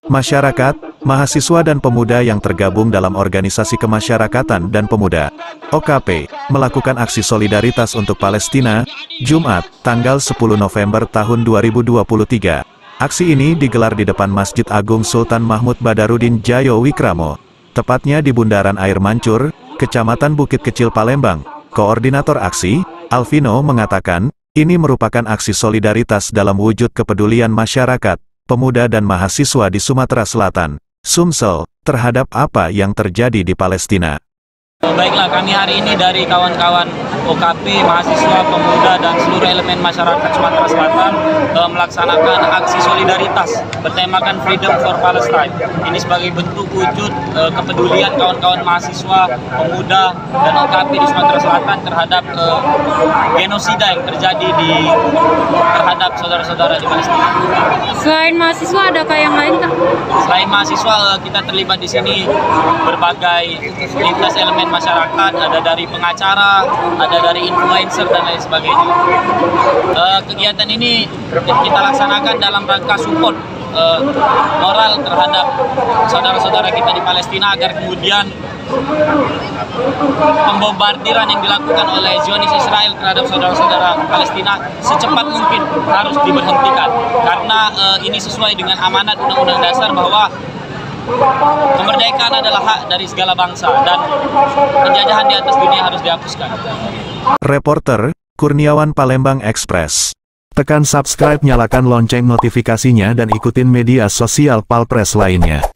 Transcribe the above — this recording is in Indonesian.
Masyarakat, mahasiswa dan pemuda yang tergabung dalam organisasi kemasyarakatan dan pemuda, OKP, melakukan aksi solidaritas untuk Palestina, Jumat, tanggal 10 November tahun 2023. Aksi ini digelar di depan Masjid Agung Sultan Mahmud Badarudin Djayo Wikramo, tepatnya di Bundaran Air Mancur, Kecamatan Bukit Kecil Palembang. Koordinator aksi, Alvino mengatakan, ini merupakan aksi solidaritas dalam wujud kepedulian masyarakat, pemuda dan mahasiswa di Sumatera Selatan, Sumsel, terhadap apa yang terjadi di Palestina. Baiklah, kami hari ini dari kawan-kawan OKP, mahasiswa, pemuda, dan seluruh elemen masyarakat Sumatera Selatan melaksanakan aksi solidaritas bertemakan Freedom for Palestine. Ini sebagai bentuk wujud kepedulian kawan-kawan mahasiswa, pemuda, dan OKP di Sumatera Selatan terhadap genosida yang terjadi terhadap saudara-saudara di Palestina. Selain mahasiswa, adakah yang lain, Kak? Selain mahasiswa, kita terlibat di sini berbagai lintas elemen masyarakat, ada dari pengacara, ada dari influencer dan lain sebagainya. Kegiatan ini kita laksanakan dalam rangka support moral terhadap saudara-saudara kita di Palestina agar kemudian pembombardiran yang dilakukan oleh Zionis Israel terhadap saudara-saudara Palestina secepat mungkin harus diberhentikan, karena ini sesuai dengan amanat Undang-Undang Dasar bahwa kemerdekaan adalah hak dari segala bangsa dan penjajahan di atas dunia harus dihapuskan. Reporter, Kurniawan, Palembang Express. Tekan subscribe, nyalakan lonceng notifikasinya dan ikutin media sosial Palpres lainnya.